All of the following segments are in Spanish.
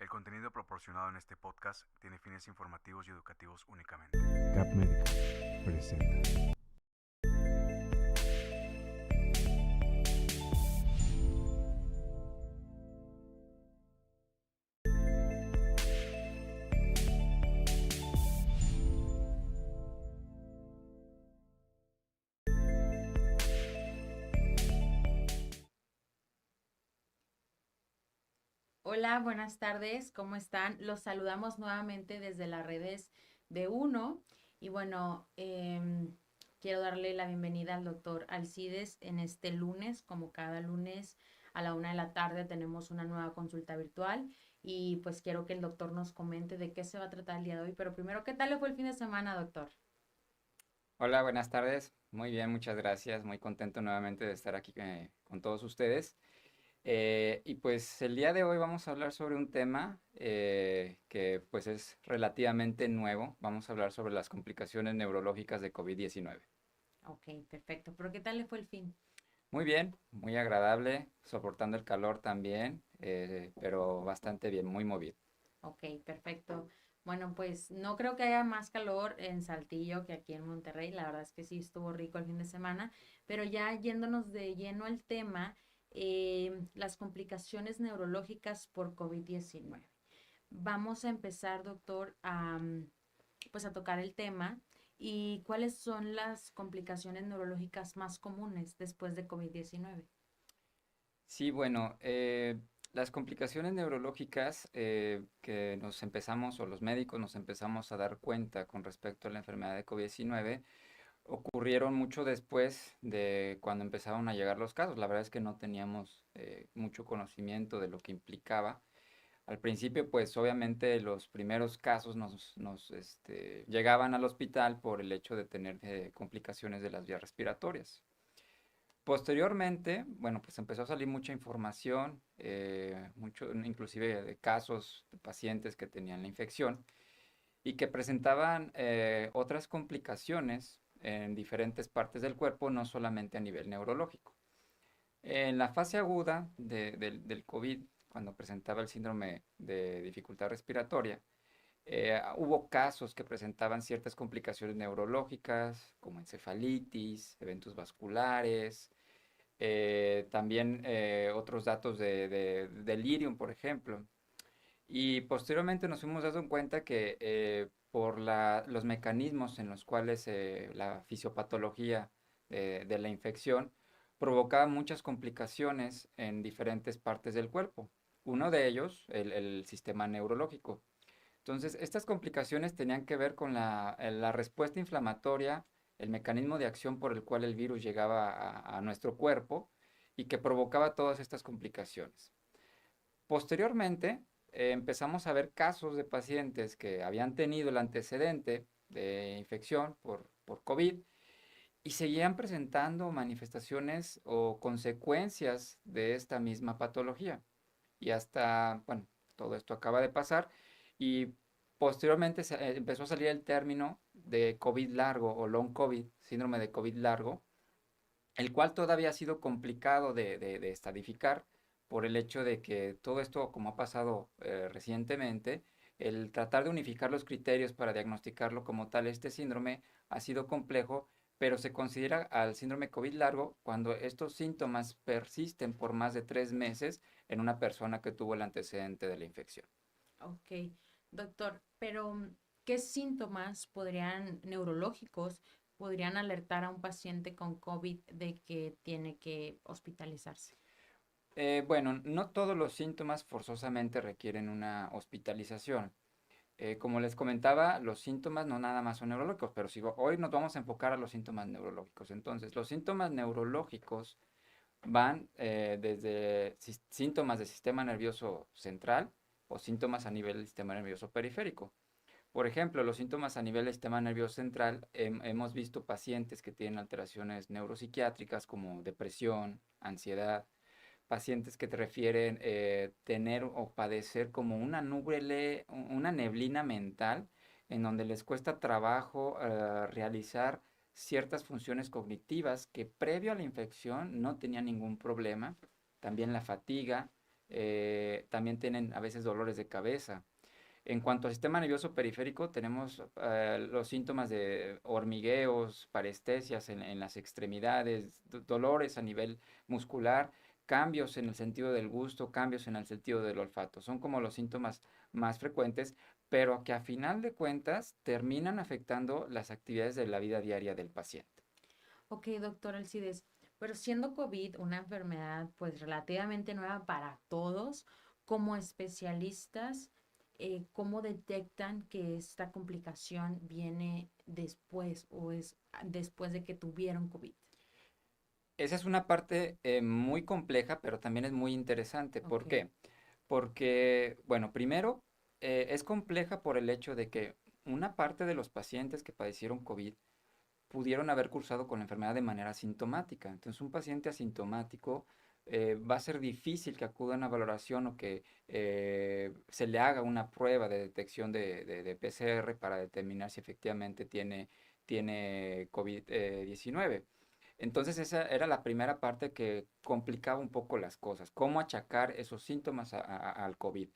El contenido proporcionado en este podcast tiene fines informativos y educativos únicamente. Cap Médica presenta. Hola, buenas tardes, ¿cómo están? Los saludamos nuevamente desde las redes de UNO y bueno, quiero darle la bienvenida al doctor Alcides en este lunes, como cada lunes a la 1 de la tarde tenemos una nueva consulta virtual y pues quiero que el doctor nos comente de qué se va a tratar el día de hoy, pero primero, ¿qué tal le fue el fin de semana, doctor? Hola, buenas tardes. Muy bien, muchas gracias. Muy contento nuevamente de estar aquí con todos ustedes. Y pues el día de hoy vamos a hablar sobre un tema que pues es relativamente nuevo. Vamos a hablar sobre las complicaciones neurológicas de COVID-19. Ok, perfecto, pero ¿qué tal le fue el fin? Muy bien, muy agradable, soportando el calor también, pero bastante bien, muy movido. Ok, perfecto. Bueno, pues no creo que haya más calor en Saltillo que aquí en Monterrey. La verdad es que sí estuvo rico el fin de semana, pero ya yéndonos de lleno al tema, las complicaciones neurológicas por COVID-19. Vamos a empezar, doctor, pues a tocar el tema y cuáles son las complicaciones neurológicas más comunes después de COVID-19. Sí, bueno, las complicaciones neurológicas que nos empezamos, o los médicos nos empezamos a dar cuenta con respecto a la enfermedad de COVID-19, ocurrieron mucho después de cuando empezaron a llegar los casos. La verdad es que no teníamos mucho conocimiento de lo que implicaba. Al principio, pues obviamente los primeros casos llegaban al hospital por el hecho de tener complicaciones de las vías respiratorias. Posteriormente, bueno, pues empezó a salir mucha información, mucho, inclusive de casos de pacientes que tenían la infección y que presentaban otras complicaciones en diferentes partes del cuerpo, no solamente a nivel neurológico. En la fase aguda del COVID, cuando presentaba el síndrome de dificultad respiratoria, hubo casos que presentaban ciertas complicaciones neurológicas, como encefalitis, eventos vasculares, también otros datos de delirium, por ejemplo. Y posteriormente nos fuimos dando cuenta que por los mecanismos en los cuales la fisiopatología de la infección provocaba muchas complicaciones en diferentes partes del cuerpo. Uno de ellos, el sistema neurológico. Entonces, estas complicaciones tenían que ver con la respuesta inflamatoria, el mecanismo de acción por el cual el virus llegaba a nuestro cuerpo y que provocaba todas estas complicaciones. Posteriormente, empezamos a ver casos de pacientes que habían tenido el antecedente de infección por COVID y seguían presentando manifestaciones o consecuencias de esta misma patología. Y hasta, bueno, todo esto acaba de pasar y posteriormente empezó a salir el término de COVID largo o long COVID, síndrome de COVID largo, el cual todavía ha sido complicado de estadificar por el hecho de que todo esto, como ha pasado recientemente, el tratar de unificar los criterios para diagnosticarlo como tal, este síndrome, ha sido complejo, pero se considera al síndrome COVID largo cuando estos síntomas persisten por más de 3 meses en una persona que tuvo el antecedente de la infección. Ok, doctor, pero ¿qué síntomas neurológicos podrían alertar a un paciente con COVID de que tiene que hospitalizarse? Bueno, no todos los síntomas forzosamente requieren una hospitalización. Como les comentaba, los síntomas no nada más son neurológicos, pero si hoy nos vamos a enfocar a los síntomas neurológicos. Entonces, los síntomas neurológicos van desde síntomas del sistema nervioso central o síntomas a nivel del sistema nervioso periférico. Por ejemplo, los síntomas a nivel del sistema nervioso central, hemos visto pacientes que tienen alteraciones neuropsiquiátricas como depresión, ansiedad, pacientes que te refieren tener o padecer como una neblina mental en donde les cuesta trabajo realizar ciertas funciones cognitivas que previo a la infección no tenían ningún problema. También la fatiga, también tienen a veces dolores de cabeza. En cuanto al sistema nervioso periférico, tenemos los síntomas de hormigueos, parestesias en las extremidades, dolores a nivel muscular, cambios en el sentido del gusto, cambios en el sentido del olfato. Son como los síntomas más frecuentes, pero que a final de cuentas terminan afectando las actividades de la vida diaria del paciente. Ok, doctor Alcides, pero siendo COVID una enfermedad pues relativamente nueva para todos, como especialistas, ¿cómo detectan que esta complicación viene después o es después de que tuvieron COVID? Esa es una parte muy compleja, pero también es muy interesante. ¿Por Ok, qué? Porque, bueno, primero, es compleja por el hecho de que una parte de los pacientes que padecieron COVID pudieron haber cursado con la enfermedad de manera asintomática. Entonces, un paciente asintomático va a ser difícil que acuda a una valoración o que se le haga una prueba de detección de PCR para determinar si efectivamente tiene COVID-19. Entonces, esa era la primera parte que complicaba un poco las cosas, cómo achacar esos síntomas al COVID.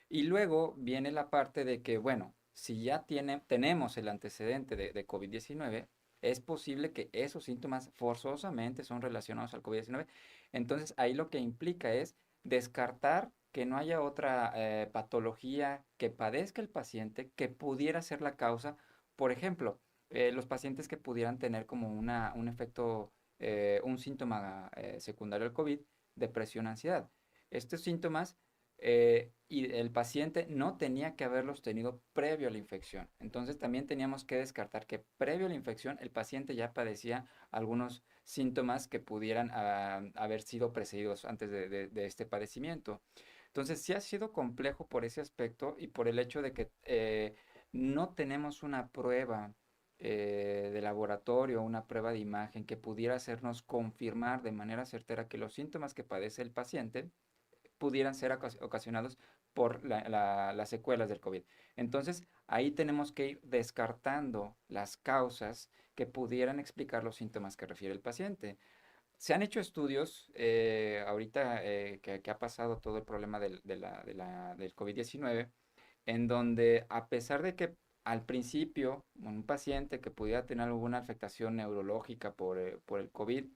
Y luego viene la parte de que, bueno, si ya tenemos el antecedente de COVID-19, es posible que esos síntomas forzosamente son relacionados al COVID-19. Entonces, ahí lo que implica es descartar que no haya otra patología que padezca el paciente que pudiera ser la causa. Por ejemplo, los pacientes que pudieran tener como un efecto, un síntoma secundario al COVID, depresión, ansiedad. Estos síntomas y el paciente no tenía que haberlos tenido previo a la infección. Entonces también teníamos que descartar que previo a la infección el paciente ya padecía algunos síntomas que pudieran haber sido precedidos antes de este padecimiento. Entonces sí ha sido complejo por ese aspecto y por el hecho de que no tenemos una prueba de laboratorio, una prueba de imagen que pudiera hacernos confirmar de manera certera que los síntomas que padece el paciente pudieran ser ocasionados por las secuelas del COVID. Entonces, ahí tenemos que ir descartando las causas que pudieran explicar los síntomas que refiere el paciente. Se han hecho estudios, ahorita que ha pasado todo el problema del COVID-19, en donde a pesar de que al principio un paciente que pudiera tener alguna afectación neurológica por el COVID,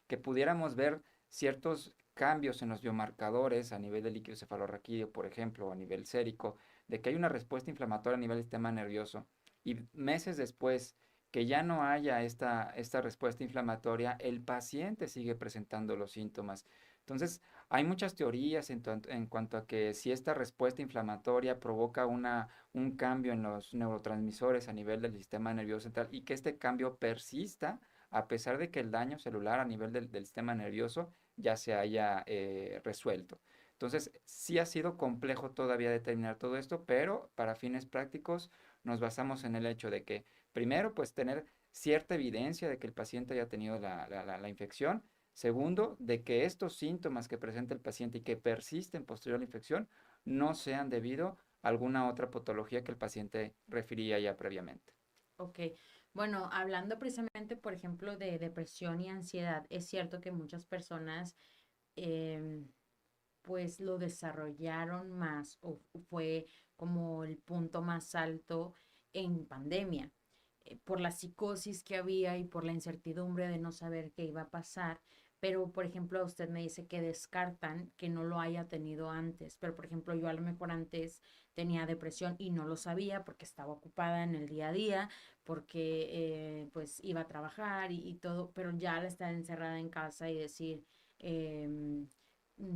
que pudiéramos ver ciertos cambios en los biomarcadores a nivel del líquido cefalorraquídeo, por ejemplo, o a nivel sérico, de que hay una respuesta inflamatoria a nivel del sistema nervioso, y meses después que ya no haya esta respuesta inflamatoria, el paciente sigue presentando los síntomas. Entonces, hay muchas teorías en cuanto a que si esta respuesta inflamatoria provoca un cambio en los neurotransmisores a nivel del sistema nervioso central y que este cambio persista a pesar de que el daño celular a nivel del sistema nervioso ya se haya resuelto. Entonces, sí ha sido complejo todavía determinar todo esto, pero para fines prácticos nos basamos en el hecho de que, primero, pues tener cierta evidencia de que el paciente haya tenido la infección. Segundo, de que estos síntomas que presenta el paciente y que persisten posterior a la infección no sean debido a alguna otra patología que el paciente refería ya previamente. ok. Bueno, hablando precisamente, por ejemplo, de depresión y ansiedad, es cierto que muchas personas em, pues lo desarrollaron más o fue como el punto más alto en pandemia, por la psicosis que había y por la incertidumbre de no saber qué iba a pasar. Pero, por ejemplo, usted me dice que descartan que no lo haya tenido antes. Pero, por ejemplo, yo a lo mejor antes tenía depresión y no lo sabía porque estaba ocupada en el día a día, porque pues iba a trabajar y todo, pero ya al estar encerrada en casa y decir, em,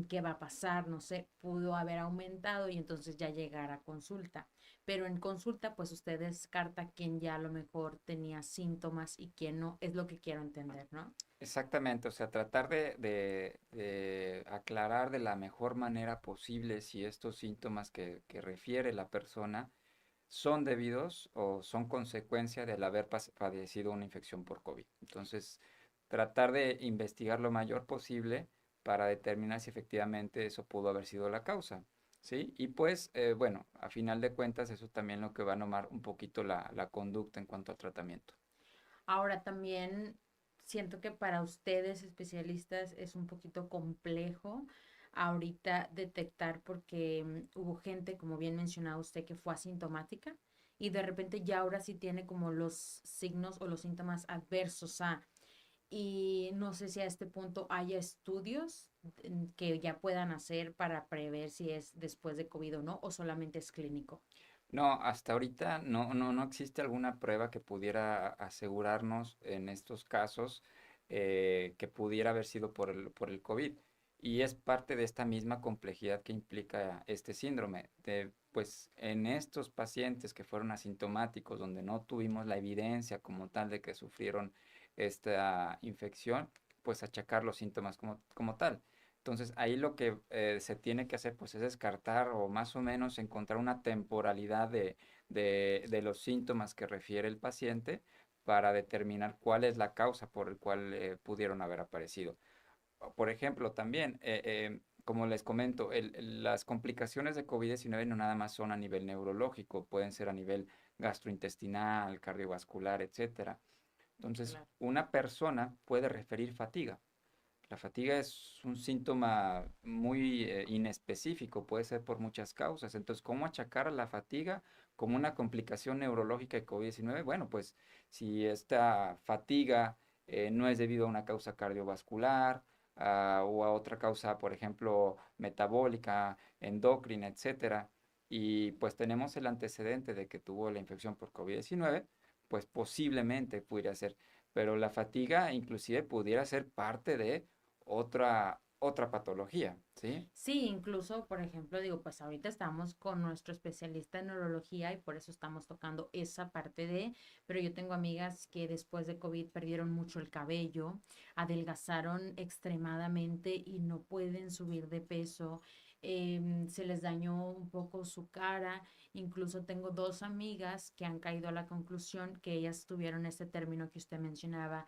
qué va a pasar, no sé, pudo haber aumentado y entonces ya llegar a consulta. Pero en consulta, pues usted descarta quién ya a lo mejor tenía síntomas y quién no, es lo que quiero entender, ¿no? Exactamente, o sea, tratar de aclarar de la mejor manera posible si estos síntomas que refiere la persona son debidos o son consecuencia del haber padecido una infección por COVID. Entonces, tratar de investigar lo mayor posible para determinar si efectivamente eso pudo haber sido la causa, ¿sí? Y pues, bueno, a final de cuentas, eso también lo que va a nomar un poquito la conducta en cuanto al tratamiento. Ahora también siento que para ustedes especialistas es un poquito complejo ahorita detectar porque hubo gente, como bien mencionaba usted, que fue asintomática y de repente ya ahora sí tiene como los signos o los síntomas adversos a, y no sé si a este punto haya estudios que ya puedan hacer para prever si es después de COVID o no, o solamente es clínico. No, hasta ahorita no existe alguna prueba que pudiera asegurarnos en estos casos que pudiera haber sido por el COVID. Y es parte de esta misma complejidad que implica este síndrome. Pues en estos pacientes que fueron asintomáticos, donde no tuvimos la evidencia como tal de que sufrieron esta infección, pues achacar los síntomas como tal. Entonces ahí lo que se tiene que hacer pues es descartar o más o menos encontrar una temporalidad de los síntomas que refiere el paciente para determinar cuál es la causa por el cual pudieron haber aparecido. Por ejemplo, también, como les comento, las complicaciones de COVID-19 no nada más son a nivel neurológico, pueden ser a nivel gastrointestinal, cardiovascular, etcétera. Entonces, Claro. una persona puede referir fatiga. La fatiga es un síntoma muy inespecífico, puede ser por muchas causas. Entonces, ¿cómo achacar a la fatiga como una complicación neurológica de COVID-19? Bueno, pues si esta fatiga no es debido a una causa cardiovascular o a otra causa, por ejemplo, metabólica, endocrina, etcétera, y pues tenemos el antecedente de que tuvo la infección por COVID-19, pues posiblemente pudiera ser, pero la fatiga inclusive pudiera ser parte de otra patología, ¿sí? Sí, incluso, por ejemplo, digo, pues ahorita estamos con nuestro especialista en neurología y por eso estamos tocando esa parte de, pero yo tengo amigas que después de COVID perdieron mucho el cabello, adelgazaron extremadamente y no pueden subir de peso, se les dañó un poco su cara, incluso tengo dos amigas que han caído a la conclusión que ellas tuvieron este término que usted mencionaba,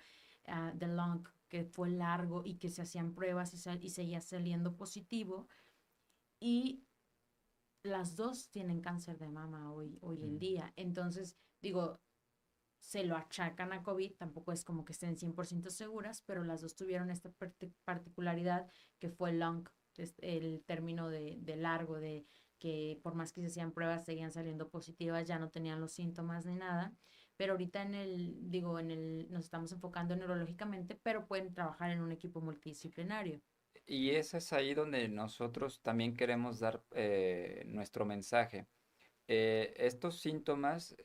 the lung, que fue largo y que se hacían pruebas y seguía saliendo positivo. Y las dos tienen cáncer de mama hoy en Mm. día. Entonces, digo, se lo achacan a COVID, tampoco es como que estén 100% seguras, pero las dos tuvieron esta particularidad que fue lung, el término de largo, de que por más que se hacían pruebas seguían saliendo positivas, ya no tenían los síntomas ni nada. Pero ahorita nos estamos enfocando neurológicamente, pero pueden trabajar en un equipo multidisciplinario. Y ese es ahí donde nosotros también queremos dar nuestro mensaje. Estos síntomas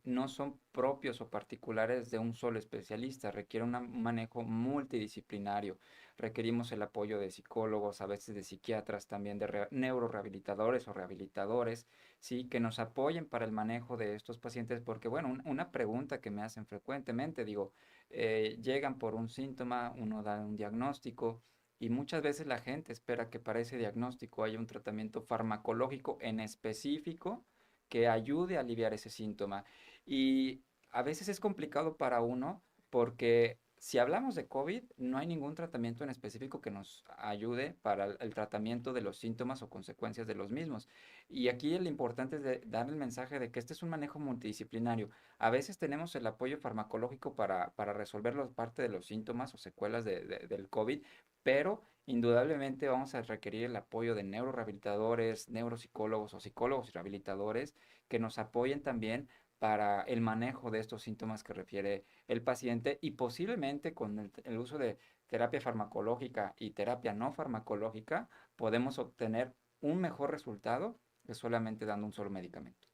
no son propios o particulares de un solo especialista, requiere un manejo multidisciplinario. Requerimos el apoyo de psicólogos, a veces de psiquiatras, también de neurorehabilitadores o rehabilitadores, sí, que nos apoyen para el manejo de estos pacientes, porque bueno, una pregunta que me hacen frecuentemente, digo, llegan por un síntoma, uno da un diagnóstico. Y muchas veces la gente espera que para ese diagnóstico haya un tratamiento farmacológico en específico que ayude a aliviar ese síntoma. Y a veces es complicado para uno porque si hablamos de COVID, no hay ningún tratamiento en específico que nos ayude para el tratamiento de los síntomas o consecuencias de los mismos. Y aquí lo importante es dar el mensaje de que este es un manejo multidisciplinario. A veces tenemos el apoyo farmacológico para resolver parte de los síntomas o secuelas del COVID, pero indudablemente vamos a requerir el apoyo de neurorehabilitadores, neuropsicólogos o psicólogos y rehabilitadores que nos apoyen también para el manejo de estos síntomas que refiere el paciente y posiblemente con el uso de terapia farmacológica y terapia no farmacológica podemos obtener un mejor resultado que solamente dando un solo medicamento.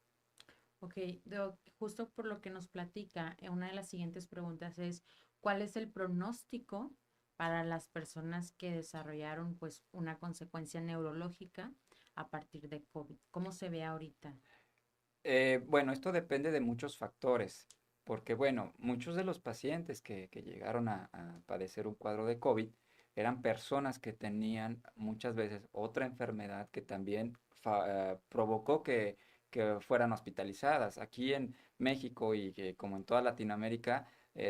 Ok, justo por lo que nos platica, una de las siguientes preguntas es, ¿cuál es el pronóstico para las personas que desarrollaron pues una consecuencia neurológica a partir de COVID? ¿Cómo se ve ahorita? Bueno, esto depende de muchos factores, porque bueno, muchos de los pacientes que llegaron a padecer un cuadro de COVID eran personas que tenían muchas veces otra enfermedad que también provocó que fueran hospitalizadas. Aquí en México y que como en toda Latinoamérica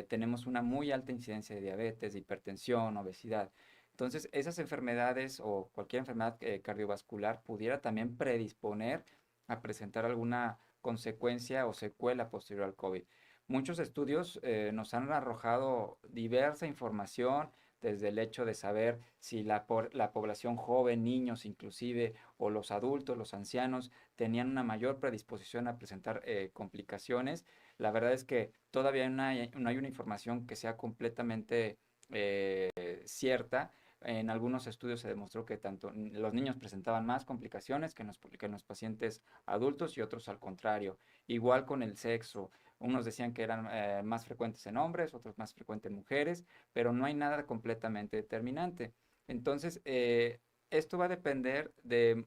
tenemos una muy alta incidencia de diabetes, de hipertensión, obesidad. Entonces, esas enfermedades o cualquier enfermedad cardiovascular pudiera también predisponer a presentar alguna consecuencia o secuela posterior al COVID. Muchos estudios nos han arrojado diversa información desde el hecho de saber si la población joven, niños inclusive, o los adultos, los ancianos, tenían una mayor predisposición a presentar complicaciones. La verdad es que todavía no hay una información que sea completamente cierta. En algunos estudios se demostró que tanto los niños presentaban más complicaciones que en los pacientes adultos y otros al contrario. Igual con el sexo. Unos decían que eran más frecuentes en hombres, otros más frecuentes en mujeres, pero no hay nada completamente determinante. Entonces, esto va a depender de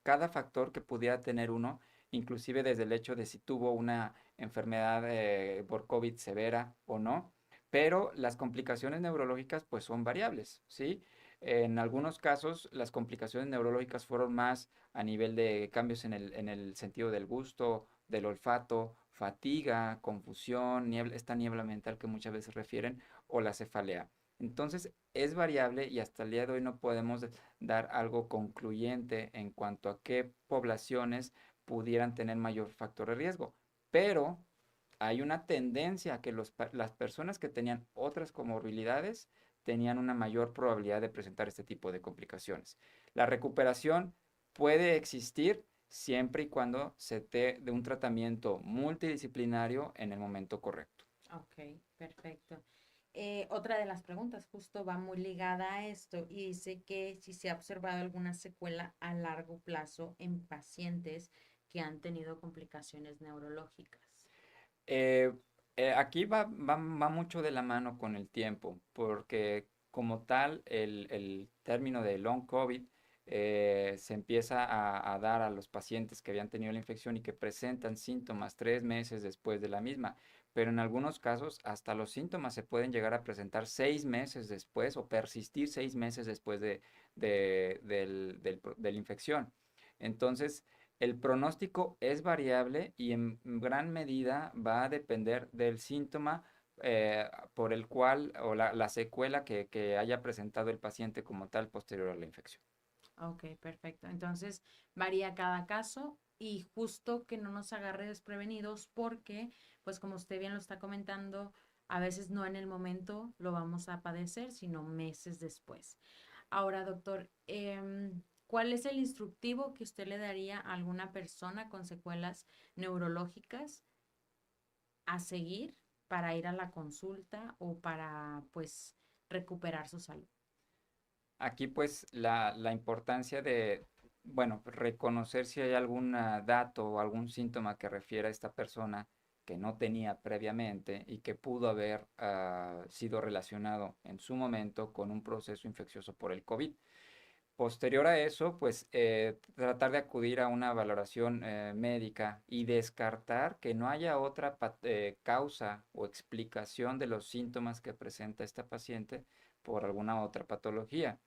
cada factor que pudiera tener uno, inclusive desde el hecho de si tuvo una enfermedad por COVID severa o no, pero las complicaciones neurológicas pues son variables, ¿sí? En algunos casos las complicaciones neurológicas fueron más a nivel de cambios en el sentido del gusto, del olfato, fatiga, confusión, esta niebla mental que muchas veces refieren, o la cefalea. Entonces es variable y hasta el día de hoy no podemos dar algo concluyente en cuanto a qué poblaciones pudieran tener mayor factor de riesgo. Pero hay una tendencia a que las personas que tenían otras comorbilidades tenían una mayor probabilidad de presentar este tipo de complicaciones. La recuperación puede existir siempre y cuando se dé un tratamiento multidisciplinario en el momento correcto. Ok, perfecto. Otra de las preguntas justo va muy ligada a esto y dice que si se ha observado alguna secuela a largo plazo en pacientes que han tenido complicaciones neurológicas. Eh, Aquí va mucho de la mano con el tiempo, porque como tal, el término de long COVID se empieza a dar a los pacientes que habían tenido la infección y que presentan síntomas 3 meses después de la misma, pero en algunos casos hasta los síntomas se pueden llegar a presentar 6 meses después o persistir 6 meses después de la infección. Entonces, el pronóstico es variable y en gran medida va a depender del síntoma por el cual o la secuela que haya presentado el paciente como tal posterior a la infección. Ok, perfecto. Entonces varía cada caso y justo que no nos agarre desprevenidos porque, pues como usted bien lo está comentando, a veces no en el momento lo vamos a padecer, sino meses después. Ahora, doctor, ¿cuál es el instructivo que usted le daría a alguna persona con secuelas neurológicas a seguir para ir a la consulta o para, pues, recuperar su salud? Aquí pues la importancia de, bueno, reconocer si hay algún dato o algún síntoma que refiera a esta persona que no tenía previamente y que pudo haber sido relacionado en su momento con un proceso infeccioso por el COVID. Posterior a eso, pues tratar de acudir a una valoración médica y descartar que no haya otra causa o explicación de los síntomas que presenta esta paciente por alguna otra patología.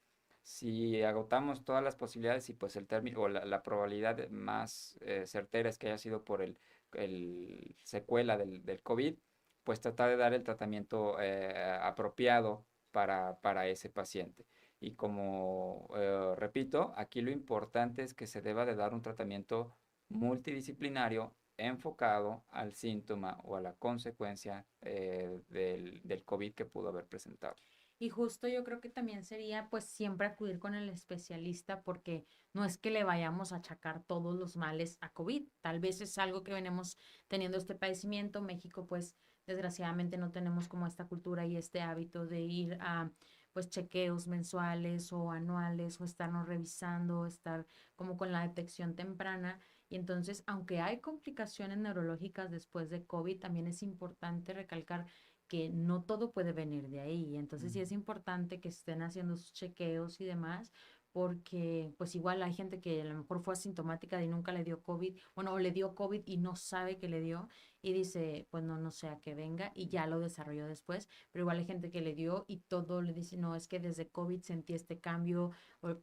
Si agotamos todas las posibilidades y pues el término o la probabilidad más certera es que haya sido por el secuela del COVID, pues tratar de dar el tratamiento apropiado para ese paciente. Y como repito, aquí lo importante es que se deba de dar un tratamiento multidisciplinario enfocado al síntoma o a la consecuencia del COVID que pudo haber presentado. Y justo yo creo que también sería pues siempre acudir con el especialista porque no es que le vayamos a achacar todos los males a COVID, tal vez es algo que venimos teniendo este padecimiento. México pues desgraciadamente no tenemos como esta cultura y este hábito de ir a pues chequeos mensuales o anuales o estarnos revisando, estar como con la detección temprana. Y entonces, aunque hay complicaciones neurológicas después de COVID, también es importante recalcar que no todo puede venir de ahí. Entonces sí es importante que estén haciendo sus chequeos y demás, porque pues igual hay gente que a lo mejor fue asintomática y nunca le dio COVID, bueno, o le dio COVID y no sabe que le dio y dice, pues no, no sé a qué venga y ya lo desarrolló después, pero igual hay gente que le dio y todo le dice, no, es que desde COVID sentí este cambio,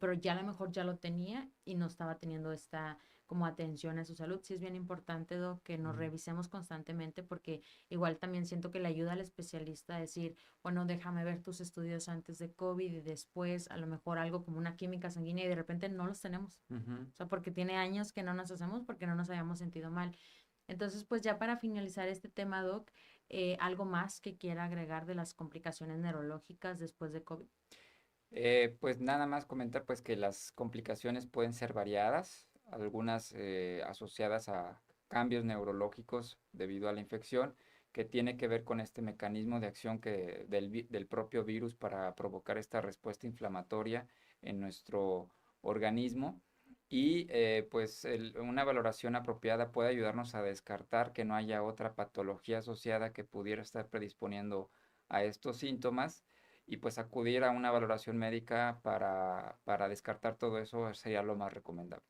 pero ya a lo mejor ya lo tenía y no estaba teniendo esta como atención a su salud. Sí es bien importante, Doc, que nos revisemos constantemente porque igual también siento que le ayuda al especialista a decir, bueno, déjame ver tus estudios antes de COVID y después, a lo mejor algo como una química sanguínea y de repente no los tenemos. Ujú. O sea, porque tiene años que no nos hacemos porque no nos habíamos sentido mal. Entonces, pues ya para finalizar este tema, Doc, ¿Algo más que quiera agregar de las complicaciones neurológicas después de COVID? Pues nada más comentar pues que las complicaciones pueden ser variadas, algunas asociadas a cambios neurológicos debido a la infección, que tiene que ver con este mecanismo de acción del propio virus para provocar esta respuesta inflamatoria en nuestro organismo. Y pues una valoración apropiada puede ayudarnos a descartar que no haya otra patología asociada que pudiera estar predisponiendo a estos síntomas, y pues acudir a una valoración médica para descartar todo eso sería lo más recomendable.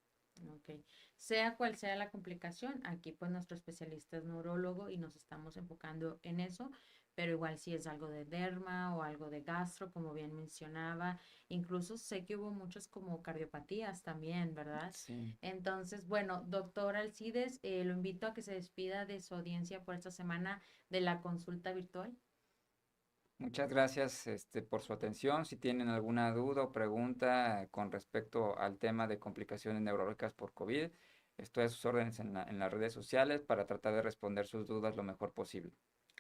Ok. Sea cual sea la complicación, aquí pues nuestro especialista es neurólogo y nos estamos enfocando en eso, pero igual si es algo de derma o algo de gastro, como bien mencionaba, incluso sé que hubo muchos como cardiopatías también, ¿verdad? Sí. Entonces, bueno, doctor Alcides, lo invito a que se despida de su audiencia por esta semana de la consulta virtual. Muchas gracias por su atención. Si tienen alguna duda o pregunta con respecto al tema de complicaciones neurológicas por COVID, estoy a sus órdenes en las redes sociales para tratar de responder sus dudas lo mejor posible.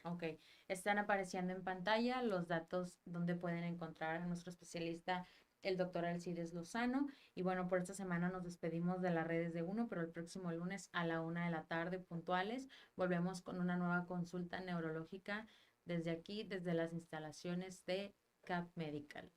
Ok, están apareciendo en pantalla los datos donde pueden encontrar a nuestro especialista, el doctor Alcides Lozano. Y bueno, por esta semana nos despedimos de las redes de Uno, pero el próximo lunes a la 1 de la tarde puntuales volvemos con una nueva consulta neurológica desde aquí, desde las instalaciones de CAP Medical.